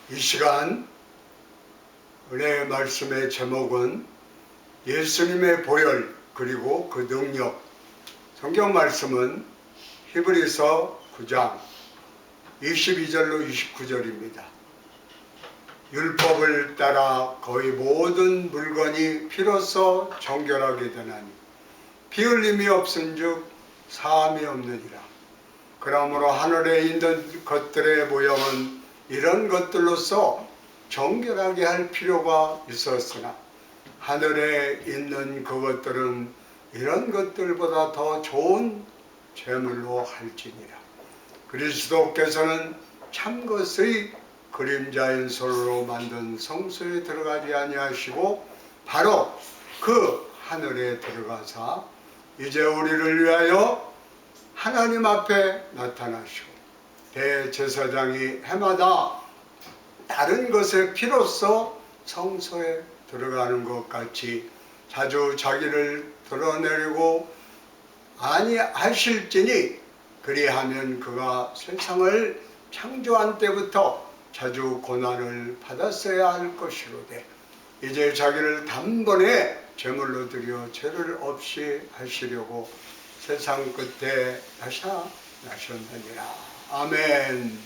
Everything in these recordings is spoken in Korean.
이 시간 은혜의 말씀의 제목은 예수님의 보혈 그리고 그 능력. 성경 말씀은 히브리서 9장 22절로 29절입니다. 율법을 따라 거의 모든 물건이 피로써 정결하게 되나니 피 흘림이 없은즉 사함이 없느니라. 그러므로 하늘에 있는 것들의 모형은 이런 것들로서 정결하게 할 필요가 있었으나 하늘에 있는 그것들은 이런 것들보다 더 좋은 제물로 할지니라. 그리스도께서는 참것의 그림자인 솔로 만든 성소에 들어가지 아니하시고 바로 그 하늘에 들어가사 이제 우리를 위하여 하나님 앞에 나타나시고 대제사장이 해마다 다른 것의 피로써 성소에 들어가는 것 같이 자주 자기를 드러내려고 아니하실지니 그리하면 그가 세상을 창조한 때부터 자주 고난을 받았어야 할 것이로되 이제 자기를 단번에 제물로 드려 죄를 없이 하시려고 세상 끝에 나셨느니라. 아멘.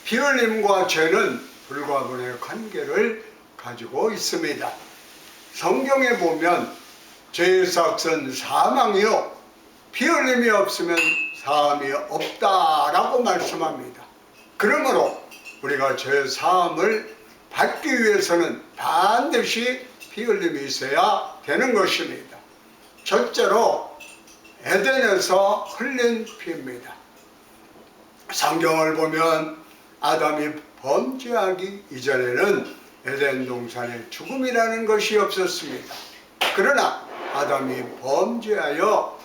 피 흘림과 죄는 불가분의 관계를 가지고 있습니다. 성경에 보면 죄의 삭은 사망이요 피 흘림이 없으면 사함이 없다라고 말씀합니다. 그러므로 우리가 죄 사함을 받기 위해서는 반드시 피 흘림이 있어야 되는 것입니다. 첫째로 에덴에서 흘린 피입니다. 성경을 보면 아담이 범죄하기 이전에는 에덴 동산에 죽음이라는 것이 없었습니다. 그러나 아담이 범죄하여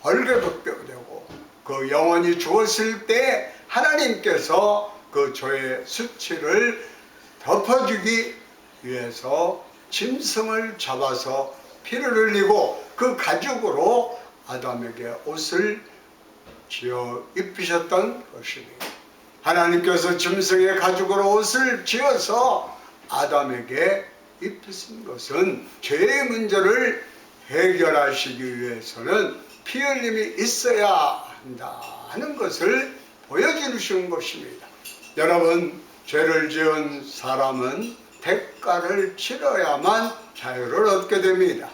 벌게 되고 그 영혼이 죽었을 때 하나님께서 그 죄의 수치를 덮어주기 위해서 짐승을 잡아서 피를 흘리고 그 가죽으로 아담에게 옷을 지어 입히셨던 것입니다. 하나님께서 짐승의 가죽으로 옷을 지어서 아담에게 입히신 것은 죄의 문제를 해결하시기 위해서는 피 흘림이 있어야 한다 하는 것을 보여주신 것입니다. 여러분, 죄를 지은 사람은 대가를 치러야만 자유를 얻게 됩니다.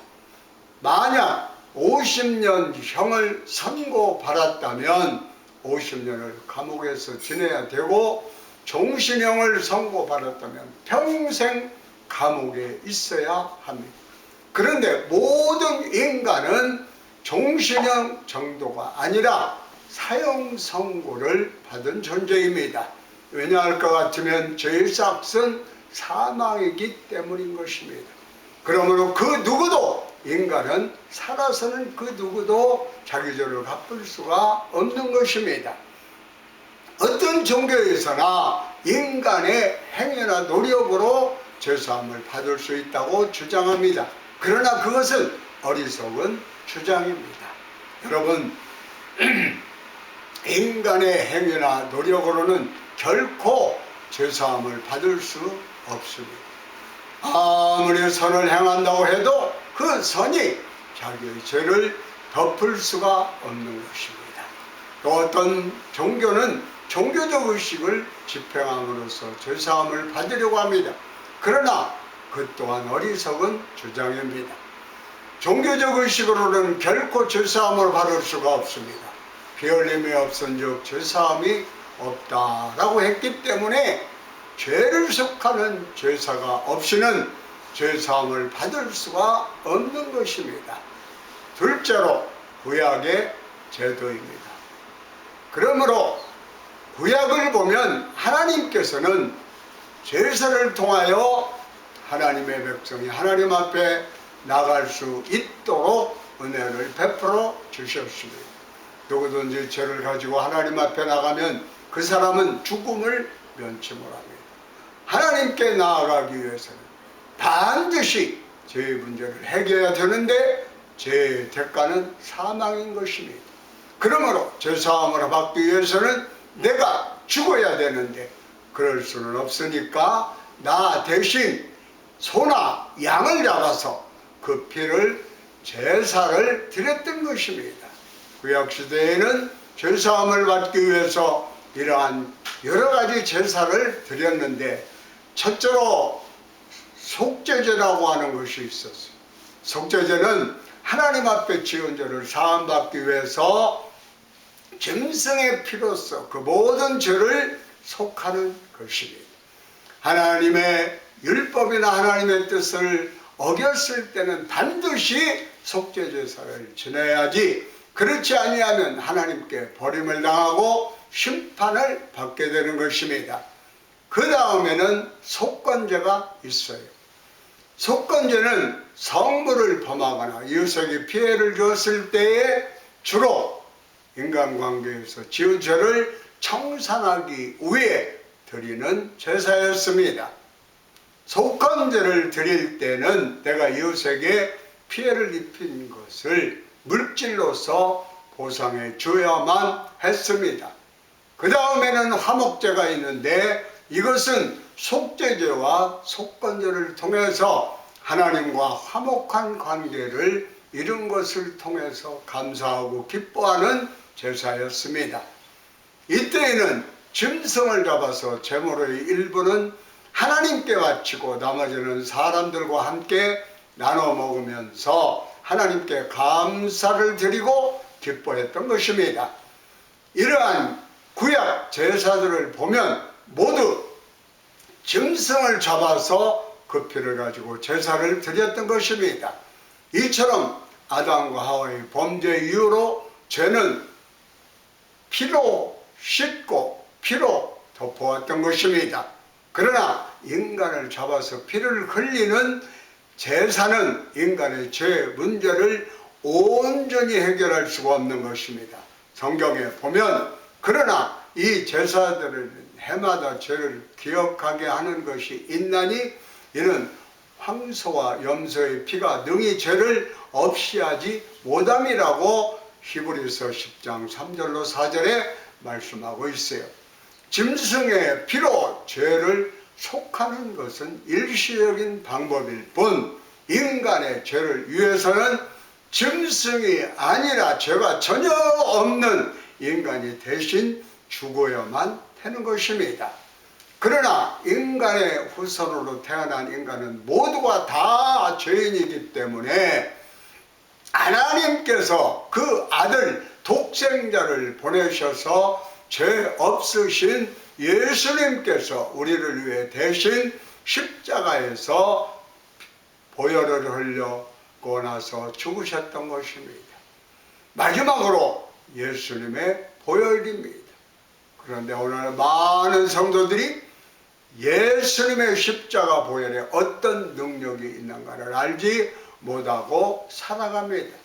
만약 50년 형을 선고받았다면 50년을 감옥에서 지내야 되고 종신형을 선고받았다면 평생 감옥에 있어야 합니다. 그런데 모든 인간은 종신형 정도가 아니라 사형 선고를 받은 존재입니다. 왜냐할 것 같으면 죄의 삭은 사망이기 때문인 것입니다. 그러므로 그 누구도 인간은 살아서는 그 누구도 자기 죄를 갚을 수가 없는 것입니다. 어떤 종교에서나 인간의 행위나 노력으로 죄사함을 받을 수 있다고 주장합니다. 그러나 그것은 어리석은 주장입니다. 여러분, 인간의 행위나 노력으로는 결코 죄사함을 받을 수 없습니다. 아무리 선을 행한다고 해도 그 선이 자기의 죄를 덮을 수가 없는 것입니다. 또 어떤 종교는 종교적 의식을 집행함으로써 죄사함을 받으려고 합니다. 그러나 그 또한 어리석은 주장입니다. 종교적 의식으로는 결코 죄사함을 받을 수가 없습니다. 피 흘림이 없은즉 죄사함이 없다라고 했기 때문에 죄를 속하는 죄사가 없이는 죄사함을 받을 수가 없는 것입니다. 둘째로 구약의 제도입니다. 그러므로 구약을 보면 하나님께서는 제사를 통하여 하나님의 백성이 하나님 앞에 나갈 수 있도록 은혜를 베풀어 주셨습니다. 누구든지 죄를 가지고 하나님 앞에 나가면 그 사람은 죽음을 면치 못합니다. 하나님께 나아가기 위해서는 반드시 죄의 문제를 해결해야 되는데 죄의 대가는 사망인 것입니다. 그러므로 죄사함을 받기 위해서는 내가 죽어야 되는데 그럴 수는 없으니까 나 대신 소나 양을 잡아서 그 피를 제사를 드렸던 것입니다. 구약시대에는 죄사함을 받기 위해서 이러한 여러 가지 제사를 드렸는데 첫째로 속죄제라고 하는 것이 있었어요. 속죄제는 하나님 앞에 지은 죄를 사함받기 위해서 짐승의 피로서 그 모든 죄를 속하는 것입니다. 하나님의 율법이나 하나님의 뜻을 어겼을 때는 반드시 속죄제사를 지내야지, 그렇지 아니하면 하나님께 버림을 당하고 심판을 받게 되는 것입니다. 그 다음에는 속건제가 있어요. 속건제는 성물을 범하거나 이웃에게 피해를 줬을 때에 주로 인간관계에서 지은 죄를 청산하기 위해 드리는 제사였습니다. 속건제를 드릴 때는 내가 이웃에게 피해를 입힌 것을 물질로서 보상해 줘야만 했습니다. 그 다음에는 화목제가 있는데 이것은 속죄제와 속건제를 통해서 하나님과 화목한 관계를 이룬 것을 통해서 감사하고 기뻐하는 제사였습니다. 이때에는 짐승을 잡아서 제물의 일부는 하나님께 바치고 나머지는 사람들과 함께 나눠 먹으면서 하나님께 감사를 드리고 기뻐했던 것입니다. 이러한 구약 제사들을 보면 모두 짐승을 잡아서 그 피를 가지고 제사를 드렸던 것입니다. 이처럼 아담과 하와의 범죄 이후로 죄는 피로 씻고 피로 덮어왔던 것입니다. 그러나 인간을 잡아서 피를 흘리는 제사는 인간의 죄 문제를 온전히 해결할 수가 없는 것입니다. 성경에 보면 그러나 이 제사들은 해마다 죄를 기억하게 하는 것이 있나니 이는 황소와 염소의 피가 능히 죄를 없이 하지 못함이라고 히브리서 10장 3절로 4절에 말씀하고 있어요. 짐승의 피로 죄를 속하는 것은 일시적인 방법일 뿐 인간의 죄를 위해서는 짐승이 아니라 죄가 전혀 없는 인간이 대신 죽어야만 되는 것입니다. 그러나 인간의 후손으로 태어난 인간은 모두가 다 죄인이기 때문에 하나님께서 그 아들 독생자를 보내셔서 죄 없으신 예수님께서 우리를 위해 대신 십자가에서 보혈을 흘려고 나서 죽으셨던 것입니다. 마지막으로 예수님의 보혈입니다. 그런데 오늘 많은 성도들이 예수님의 십자가 보혈에 어떤 능력이 있는가를 알지 못하고 살아갑니다.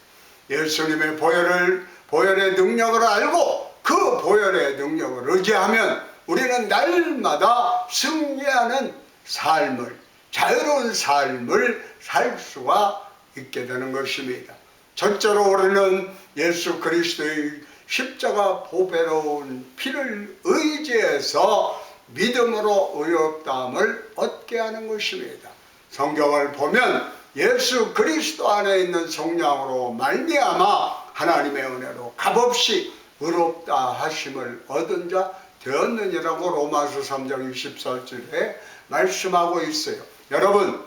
예수님의 보혈의 능력을 알고 그 보혈의 능력을 의지하면 우리는 날마다 승리하는 삶을, 자유로운 삶을 살 수가 있게 되는 것입니다. 첫째로 우리는 예수 그리스도의 십자가 보배로운 피를 의지해서 믿음으로 의롭다함을 얻게 하는 것입니다. 성경을 보면 예수 그리스도 안에 있는 성령으로 말미암아 하나님의 은혜로 값없이 의롭다 하심을 얻은 자 되었느니라고 로마서 3장 24절에 말씀하고 있어요. 여러분,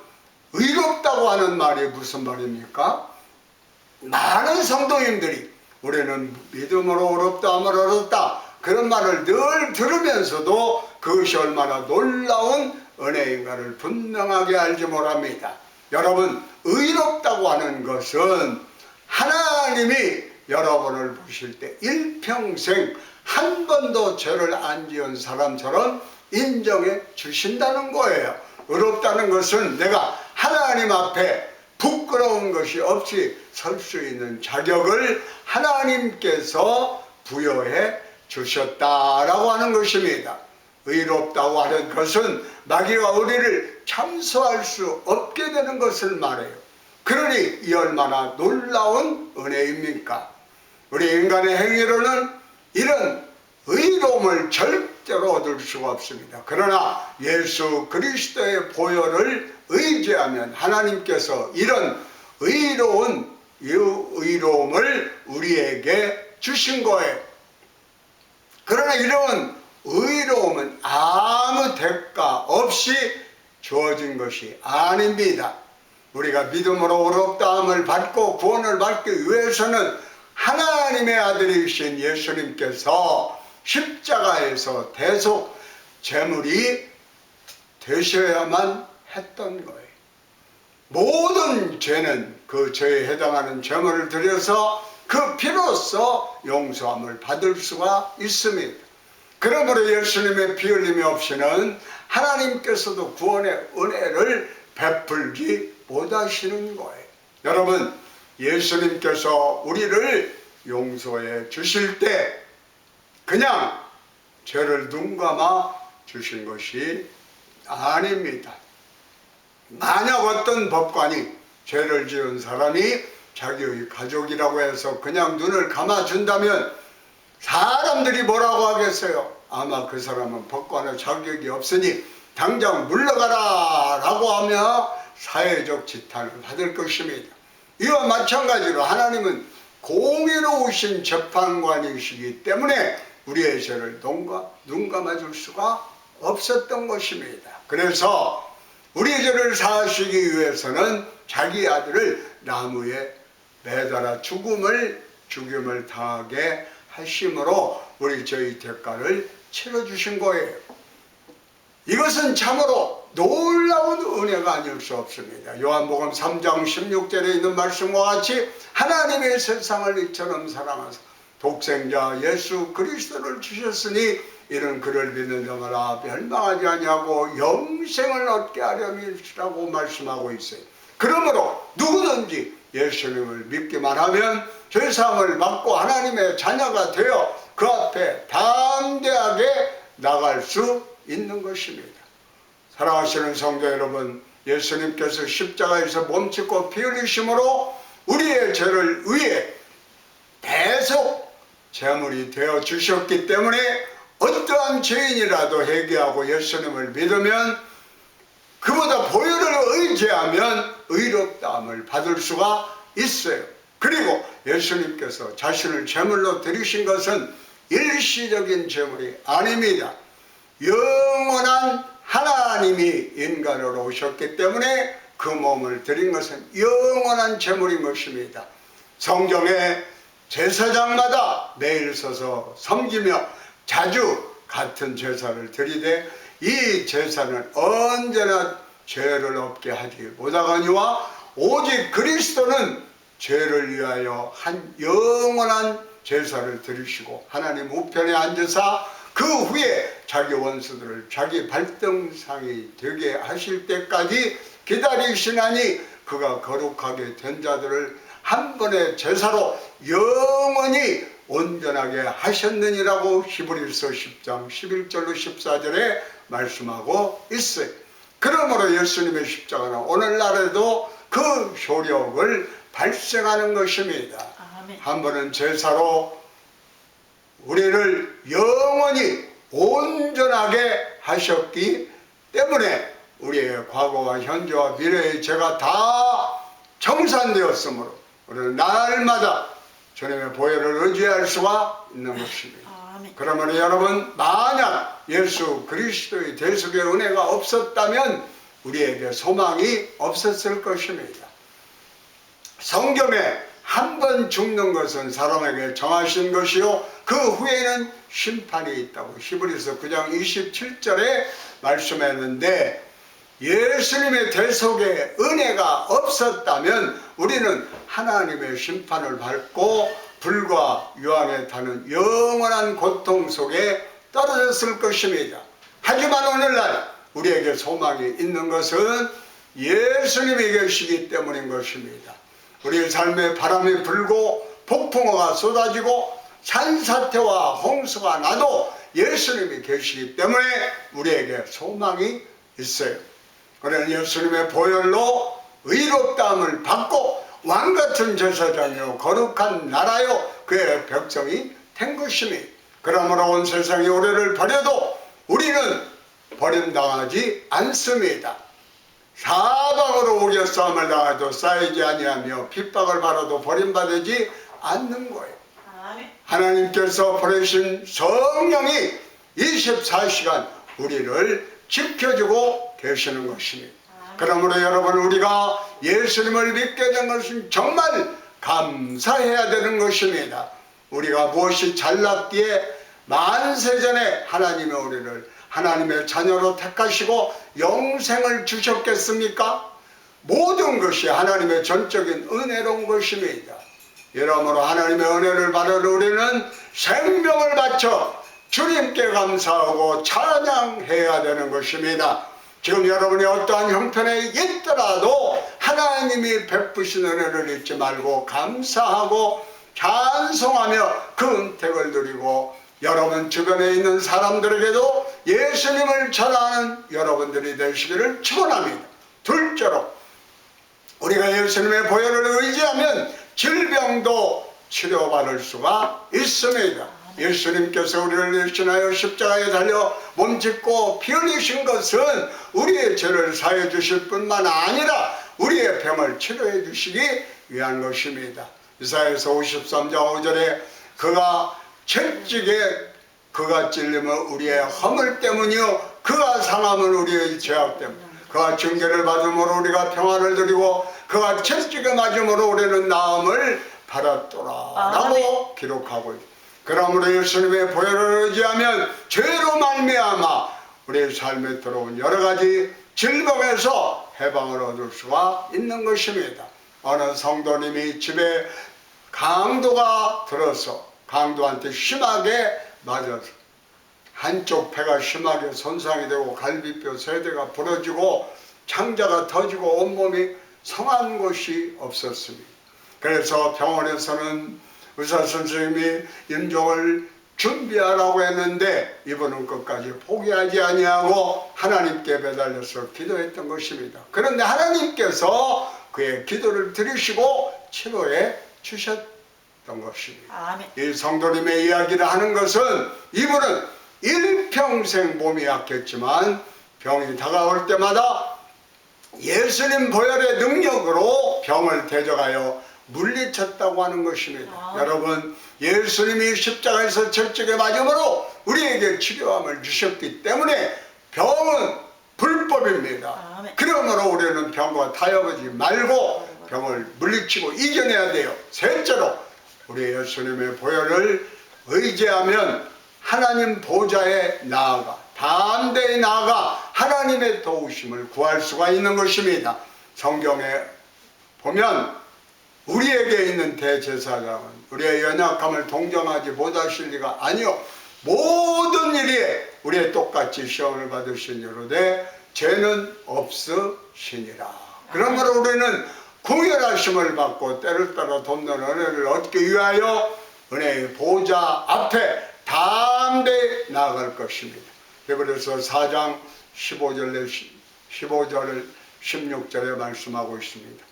의롭다고 하는 말이 무슨 말입니까? 많은 성도님들이 우리는 믿음으로 의롭다함을 얻었다, 그런 말을 늘 들으면서도 그것이 얼마나 놀라운 은혜인가를 분명하게 알지 못합니다. 여러분, 의롭다고 하는 것은 하나님이 여러분을 보실 때 일평생 한 번도 죄를 안 지은 사람처럼 인정해 주신다는 거예요. 의롭다는 것은 내가 하나님 앞에 부끄러운 것이 없이 설 수 있는 자격을 하나님께서 부여해 주셨다라고 하는 것입니다. 의롭다고 하는 것은 마귀가 우리를 참소할 수 없게 되는 것을 말해요. 그러니 이 얼마나 놀라운 은혜입니까? 우리 인간의 행위로는 이런 의로움을 절대 절대로 얻을 수가 없습니다. 그러나 예수 그리스도의 보혈을 의지하면 하나님께서 이런 의로움을 우리에게 주신 거예요. 그러나 이런 의로움은 아무 대가 없이 주어진 것이 아닙니다. 우리가 믿음으로 의롭다함을 받고 구원을 받기 위해서는 하나님의 아들이신 예수님께서 십자가에서 대속 제물이 되셔야만 했던 거예요. 모든 죄는 그 죄에 해당하는 제물을 드려서 그 피로써 용서함을 받을 수가 있습니다. 그러므로 예수님의 피 흘림이 없이는 하나님께서도 구원의 은혜를 베풀지 못하시는 거예요. 여러분, 예수님께서 우리를 용서해 주실 때 그냥 죄를 눈감아 주신 것이 아닙니다. 만약 어떤 법관이 죄를 지은 사람이 자기의 가족이라고 해서 그냥 눈을 감아준다면 사람들이 뭐라고 하겠어요? 아마 그 사람은 법관의 자격이 없으니 당장 물러가라 라고 하며 사회적 지탄을 받을 것입니다. 이와 마찬가지로 하나님은 공의로우신 재판관이시기 때문에 우리의 죄를 눈 감아줄 수가 없었던 것입니다. 그래서 우리의 죄를 사하시기 위해서는 자기 아들을 나무에 매달아 죽음을 당하게 하심으로 우리 죄의 대가를 치러주신 거예요. 이것은 참으로 놀라운 은혜가 아닐 수 없습니다. 요한복음 3장 16절에 있는 말씀과 같이 하나님의 세상을 이처럼 사랑하사 독생자 예수 그리스도를 주셨으니 이는 그를 믿는 자마다 멸망하지 아니하고 영생을 얻게 하려니라고 말씀하고 있어요. 그러므로 누구든지 예수님을 믿기만 하면 죄사함을 받고 하나님의 자녀가 되어 그 앞에 담대하게 나갈 수 있는 것입니다. 사랑하시는 성도 여러분, 예수님께서 십자가에서 몸짓고 피 흘리심으로 우리의 죄를 위해 대속 제물이 되어 주셨기 때문에 어떠한 죄인이라도 회개하고 예수님을 믿으면 그보다 보혈을 의지하면 의롭다함을 받을 수가 있어요. 그리고 예수님께서 자신을 제물로 드리신 것은 일시적인 제물이 아닙니다. 영원한 하나님이 인간으로 오셨기 때문에 그 몸을 드린 것은 영원한 제물인 것입니다. 성경에 제사장마다 매일 서서 섬기며 자주 같은 제사를 드리되 이 제사는 언제나 죄를 없게 하지 못하거니와 오직 그리스도는 죄를 위하여 한 영원한 제사를 드리시고 하나님 우편에 앉으사 그 후에 자기 원수들을 자기 발등상이 되게 하실 때까지 기다리시나니 그가 거룩하게 된 자들을 한 번의 제사로 영원히 온전하게 하셨느니라고 히브리서 10장 11절로 14절에 말씀하고 있어요. 그러므로 예수님의 십자가는 오늘날에도 그 효력을 발생하는 것입니다. 아멘. 한 번은 제사로 우리를 영원히 온전하게 하셨기 때문에 우리의 과거와 현재와 미래의 죄가 다 청산되었으므로 우리는 날마다 주님의 보혈을 의지할 수가 있는 것입니다. 아멘. 그러므로 여러분, 만약 예수 그리스도의 대속의 은혜가 없었다면 우리에게 소망이 없었을 것입니다. 성경에 한 번 죽는 것은 사람에게 정하신 것이요 그 후에는 심판이 있다고 히브리서 9장 27절에 말씀했는데, 예수님의 대속의 은혜가 없었다면 우리는 하나님의 심판을 받고 불과 유황에 타는 영원한 고통 속에 떨어졌을 것입니다. 하지만 오늘날 우리에게 소망이 있는 것은 예수님이 계시기 때문인 것입니다. 우리의 삶에 바람이 불고 폭풍우가 쏟아지고 산사태와 홍수가 나도 예수님이 계시기 때문에 우리에게 소망이 있어요. 그러나 예수님의 보혈로 의롭다함을 받고 왕같은 제사장이요 거룩한 나라요 그의 백성이 된 것입니다. 그러므로 온 세상이 우리를 버려도 우리는 버림당하지 않습니다. 사방으로 우겨 싸움을 당해도 쌓이지 아니하며 핍박을 받아도 버림받지 않는 거예요. 하나님께서 보내신 성령이 24시간 우리를 지켜주고 계시는 것입니다. 그러므로 여러분, 우리가 예수님을 믿게 된 것은 정말 감사해야 되는 것입니다. 우리가 무엇이 잘났기에 만세전에 하나님이 우리를 하나님의 자녀로 택하시고 영생을 주셨겠습니까? 모든 것이 하나님의 전적인 은혜로운 것입니다. 여러모로 하나님의 은혜를 받은 우리는 생명을 바쳐 주님께 감사하고 찬양해야 되는 것입니다. 지금 여러분이 어떠한 형편에 있더라도 하나님이 베푸신 은혜를 잊지 말고 감사하고 찬송하며 그 은택을 누리고 여러분 주변에 있는 사람들에게도 예수님을 전하는 여러분들이 되시기를 축원합니다. 둘째로, 우리가 예수님의 보혈을 의지하면 질병도 치료받을 수가 있습니다. 예수님께서 우리를 대신하여 십자가에 달려 몸짓고 피 흘리신 것은 우리의 죄를 사해 주실 뿐만 아니라 우리의 병을 치료해 주시기 위한 것입니다. 이사야서 53장 5절에 그가 채찍에 그가 찔림은 우리의 허물 때문이요 그가 상함은 우리의 죄악 때문, 그가 징계를 받음으로 우리가 평안을 누리고 그가 채찍에 맞음으로 우리는 나음을 받았더라 라고 기록하고 있습니다. 그러므로 예수님의 보혈을 의지하면 죄로 말미암아 우리의 삶에 들어온 여러가지 질병에서 해방을 얻을 수가 있는 것입니다. 어느 성도님이 집에 강도가 들어서 강도한테 심하게 맞아서 한쪽 폐가 심하게 손상이 되고 갈비뼈 세대가 부러지고 창자가 터지고 온몸이 성한 곳이 없었습니다. 그래서 병원에서는 의사 선생님이 임종을 준비하라고 했는데 이분은 끝까지 포기하지 아니하고 하나님께 매달려서 기도했던 것입니다. 그런데 하나님께서 그의 기도를 들으시고 치료해 주셨던 것입니다. 아멘. 이 성도님의 이야기를 하는 것은 이분은 일평생 몸이 약했지만 병이 다가올 때마다 예수님 보혈의 능력으로 병을 대적하여 물리쳤다고 하는 것입니다. 여러분, 예수님이 십자가에서 채찍에 맞음으로 우리에게 치료함을 주셨기 때문에 병은 불법입니다. 그러므로 우리는 병과 타협하지 말고 병을 물리치고 이겨내야 돼요. 셋째로, 우리 예수님의 보혈을 의지하면 하나님 보좌에 나아가 담대히 나아가 하나님의 도우심을 구할 수가 있는 것입니다. 성경에 보면 우리에게 있는 대제사장은 우리의 연약함을 동정하지 못하실 리가 아니요 모든 일에 우리의 똑같이 시험을 받으시니로되 죄는 없으시니라. 그러므로 우리는 구별하심을 받고 때를 따라 돕는 은혜를 얻기 위하여 은혜의 보좌 앞에 담대히 나아갈 것입니다. 그래서 4장 15절 16절에 말씀하고 있습니다.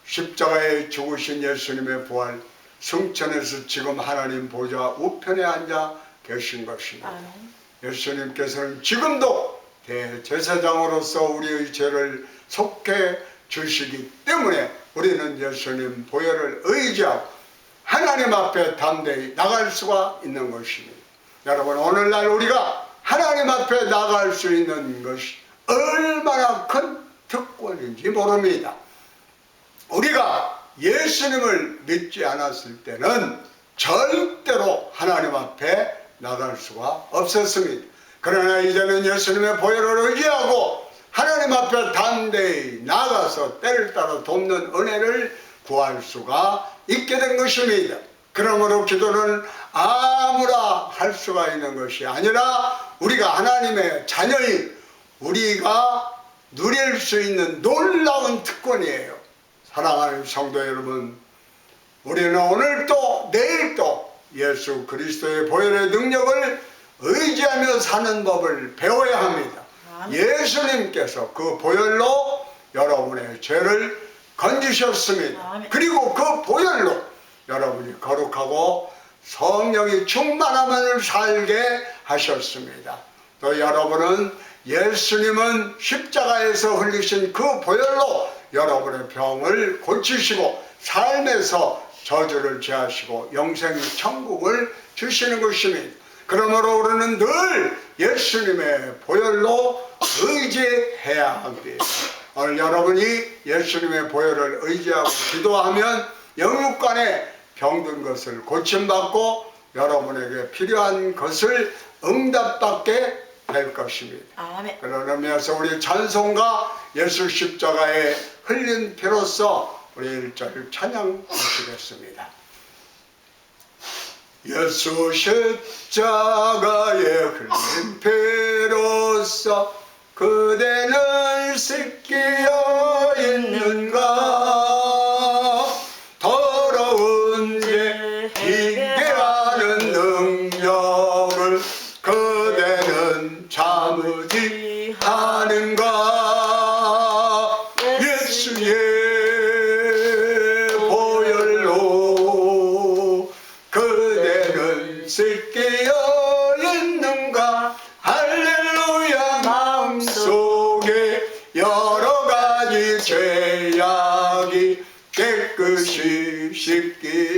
십자가에 죽으신 예수님의 부활, 승천에서 지금 하나님 보좌 우편에 앉아 계신 것입니다. 예수님께서는 지금도 대제사장으로서 우리의 죄를 속해 주시기 때문에 우리는 예수님 보혈을 의지하고 하나님 앞에 담대히 나갈 수가 있는 것입니다. 여러분, 오늘날 우리가 하나님 앞에 나갈 수 있는 것이 얼마나 큰 특권인지 모릅니다. 우리가 예수님을 믿지 않았을 때는 절대로 하나님 앞에 나갈 수가 없었습니다. 그러나 이제는 예수님의 보혈을 의지하고 하나님 앞에 담대히 나가서 때를 따라 돕는 은혜를 구할 수가 있게 된 것입니다. 그러므로 기도는 아무나 할 수가 있는 것이 아니라 우리가 하나님의 자녀인 우리가 누릴 수 있는 놀라운 특권이에요. 사랑하는 성도 여러분, 우리는 오늘도 내일도 예수 그리스도의 보혈의 능력을 의지하며 사는 법을 배워야 합니다. 예수님께서 그 보혈로 여러분의 죄를 건지셨습니다. 그리고 그 보혈로 여러분이 거룩하고 성령이 충만함을 살게 하셨습니다. 또 여러분은 예수님은 십자가에서 흘리신 그 보혈로 여러분의 병을 고치시고 삶에서 저주를 제하시고 영생의 천국을 주시는 것입니다. 그러므로 우리는 늘 예수님의 보혈로 의지해야 합니다. 오늘 여러분이 예수님의 보혈을 의지하고 기도하면 영육간에 병든 것을 고침받고 여러분에게 필요한 것을 응답받게 될 것입니다. 아멘. 그런 의미에서 우리 찬송가 예수 십자가에 흘린 피로써 우리 1절 찬양하시겠습니다. 예수 십자가에 흘린 피로써 그대는 씻기어 있는가 더러운 죄 이겨하는 능력을 그대는 참으지 하는가 예수의 보혈로 그대는 씻기어 있는가 할렐루야 마음속에 여러 가지 죄악이 깨끗이 씻기